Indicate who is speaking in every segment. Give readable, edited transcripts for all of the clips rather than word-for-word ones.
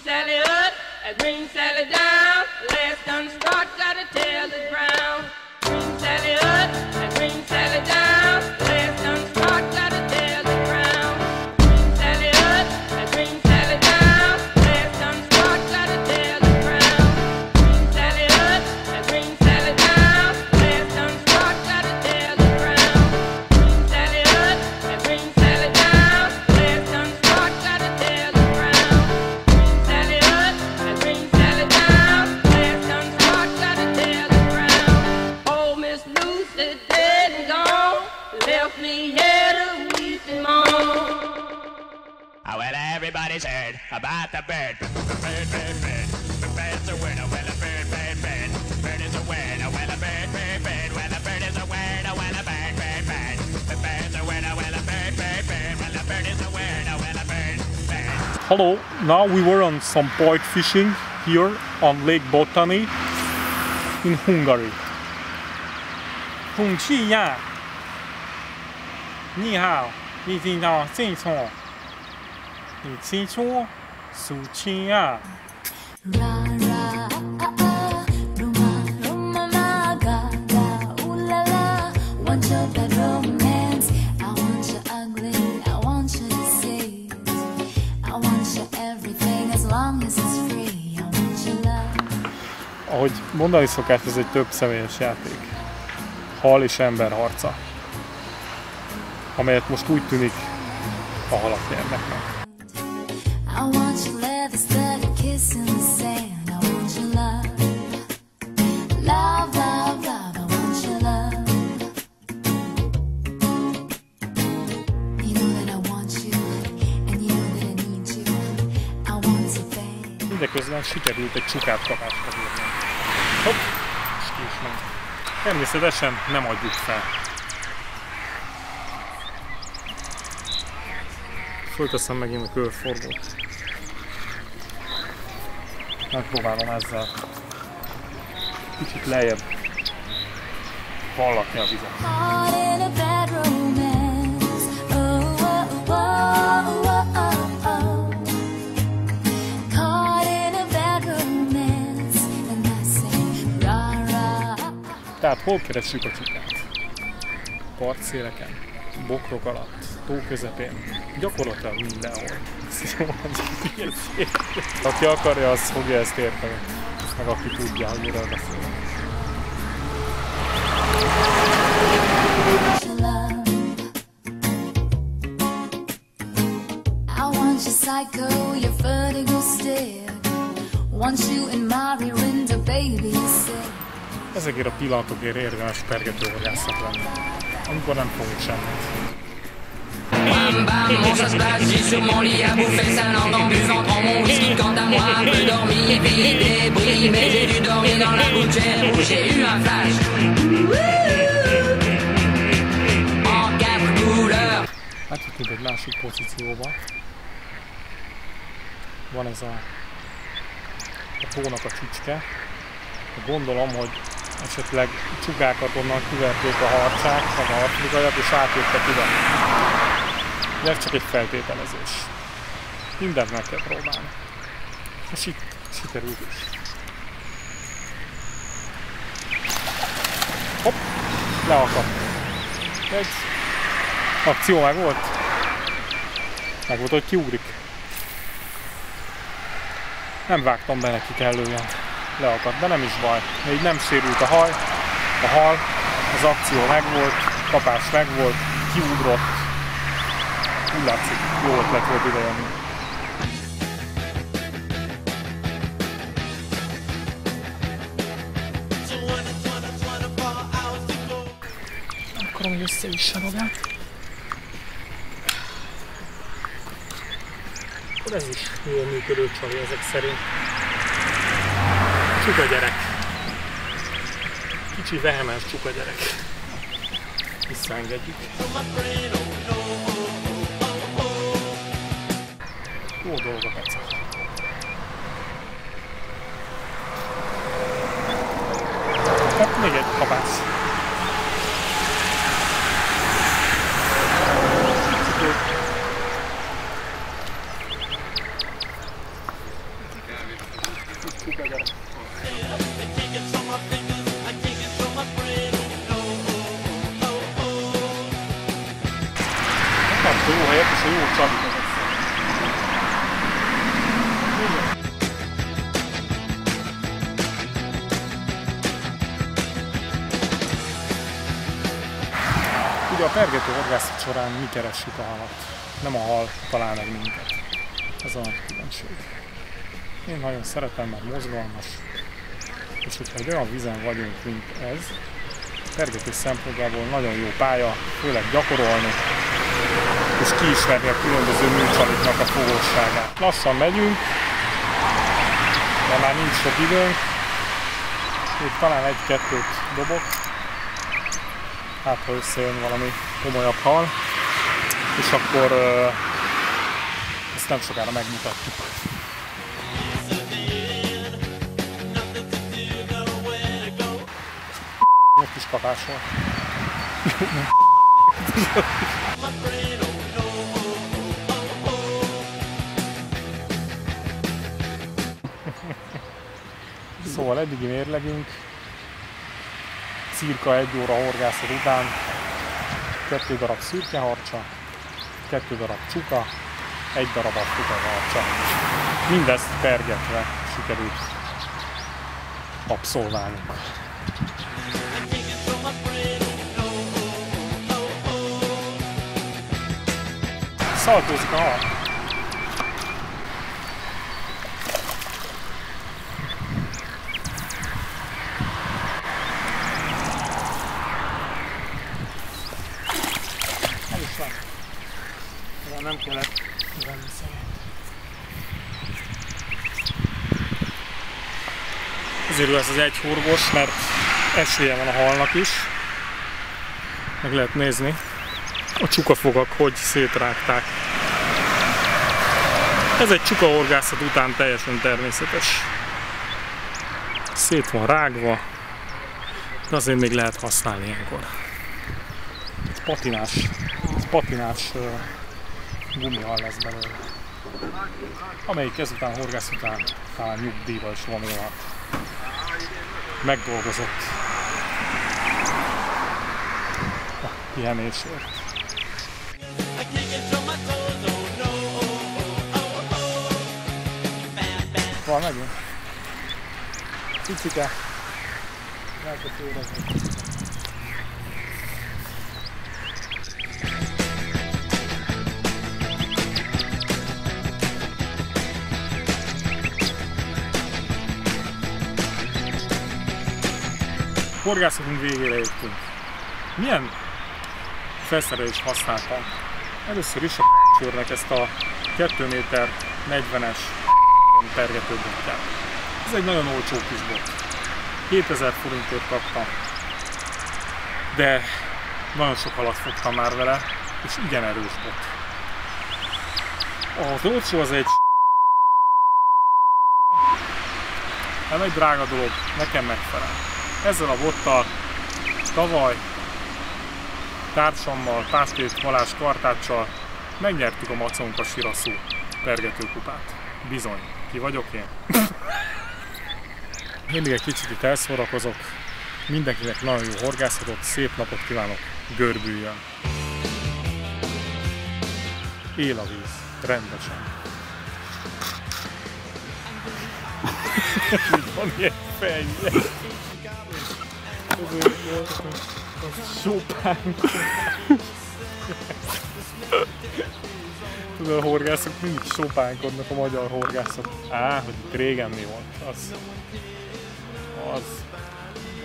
Speaker 1: Sally up, bring Sally down. Last gun start, gotta tell the ground. Bring Sally up, bring Sally down. Last gun start, gotta tell the ground. Bring Sally up, bring Sally down. Last gun start, gotta tell the ground. Bring Sally up, bring Sally down. Last gun start, gotta tell the ground. Bring Sally up, bring Sally down. Last gun start, gotta tell the ground. Bring Sally up, bring Sally down. Last gun start, gotta tell the ground. Oh, Miss Lucy dead and gone, left me here to weep and moan.
Speaker 2: Well, everybody's heard about the bird. Bird, bird, bird. The bird's a winner. Well, a bird, bird, bird. Bird is a winner. Well, a bird, bird, bird. Well, a bird is a winner. Well, a bird, bird, bird. The bird's a winner. Well, a bird, bird, bird. Well, a bird is a winner. Well, a bird, bird.
Speaker 3: Hello, now we were on some point fishing here on Lake Botany in Hungary. 空气呀，你好，你听到清楚？你清楚？苏青啊。 Ahogy mondani szokás, ez egy több személyes játék. Hal és ember harca. Amelyet most úgy tűnik, a halak nyernek meg. Mindeközben sikerült egy csukát kapásra bírni. Hopp, és ki is ment. Természetesen nem adjuk fel. Fölteszem megint a körforgót. Megpróbálom ezzel kicsit lejjebb vallatni a vizet. Tehát hol keressük a csukát? Partszéleken, bokrok alatt, tó közepén, gyakorlatilag mindenhol. Aki akarja, az fogja ezt érteni. Meg aki tudja, hogy miről beszélünk. Ezekért a pillanatokért érdemes pergetőhorgászat lenni, amikor nem fogunk semmit.
Speaker 4: Bam bam, mon chat se passe, j'ai sur mon lit à bouffer sa langue en buvant trop mon whisky. Quant à moi, peu dormi, vie débris, mais j'ai dû dormir dans la gouttière où j'ai eu un flash. En quatre couleurs.
Speaker 3: Hát itt egy másik pozícióban. Van ez a tónak a csücske. Gondolom, hogy esetleg csukákat onnan kiverték a harcsák, a harcligajat, és átjöttek ide. De ez csak egy feltételezés. Mindent meg kell próbálni. És itt sikerült is. Hopp! Leakadt. Egy akció meg volt. Meg volt, hogy kiugrik. Nem vágtam be neki kellően. Leakadt, de nem is baj. Még nem sérült a hal, az akció megvolt, kapás megvolt, kiugrott. Úgy látszik, jó ötlet volt ide jönni. Akarom, hogy összeüssen magát. Akkor ez is jól működő csali ezek szerint. Csuka gyerek. Kicsi vehemens csuka gyerek. Visszaengedjük. Jó dolog a peca. Hát még egy kapász. Csabit az össze. Ugye a pergető horgászat során mi keressük a halat, nem a hal talál meg minket. Ez a nagy különbség. Én nagyon szeretem, mert mozgalmas, és hogyha egy olyan vízen vagyunk, mint ez, pergetés szempontjából nagyon jó pálya, főleg gyakorolni, és kiismerni a különböző műcsaliknak a fogósságát. Lassan megyünk, de már nincs sok időnk, még talán egy-kettőt dobok, hát ha összejön valami komolyabb hal, és akkor ezt nem sokára megmutatjuk. Ott is kapás volt. Szóval eddigi mérlegünk cirka 1 óra horgászat után 2 darab szürkeharcsa, 2 darab csuka, 1 darab afrikaharcsa. Mindezt pergetve sikerült abszolválnunk. Szaltózik a hal. El is van. De nem kellett venni szemét. Azért lesz az egy horgos, mert esélye van a halnak is. Meg lehet nézni a csukafogak, hogy szétrágták. Ez egy csukahorgászat után teljesen természetes. Szét van rágva, de azért még lehet használni ilyenkor. Ez patinás gumihal lesz belőle. Amelyik ezután horgász után talán nyugdíjra is vonulhat. Megdolgozott a pihenésért. Van megint. Cicike. Lehet érezni. Horgászatunk végére értünk. Milyen felszerelést használtam? Először is a körnek ezt a 2 méter 40-es pergetőbotját. Ez egy nagyon olcsó kis bot. 2000 forintért kaptam. De nagyon sok halat fogtam már vele, és igen erős bot. Az olcsó az egy nem egy drága dolog, nekem megfelel. Ezzel a bottal tavaly társammal, Pászkét Balázs Kartáccsal megnyertük a Maconka Siraszú pergetőkupát. Bizony, ki vagyok én? Mindig egy kicsit itt elszórakozok. Mindenkinek nagyon jó horgászatot, szép napot kívánok, görbüljön! Él a víz, rendesen. Így van ilyen fejje. Sopánk. Tudod, a horgászok mindig sopánkodnak, a magyar horgászok. Hogy itt régen mi volt, az.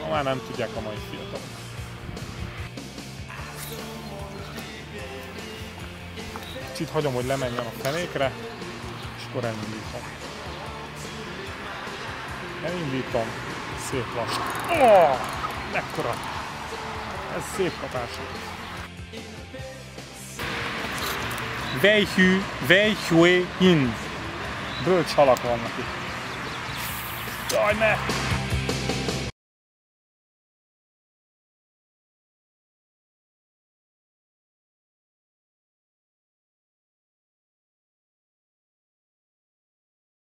Speaker 3: Ma már nem tudják a mai fiatalok. Kicsit hagyom, hogy lemenjen a fenékre, és akkor elindítom. Elindítom, szép lassan. Mekkora! Ez szép kapás. Vejhű, vejhüé hin. Bölcs halak vannak itt. Jaj, ne!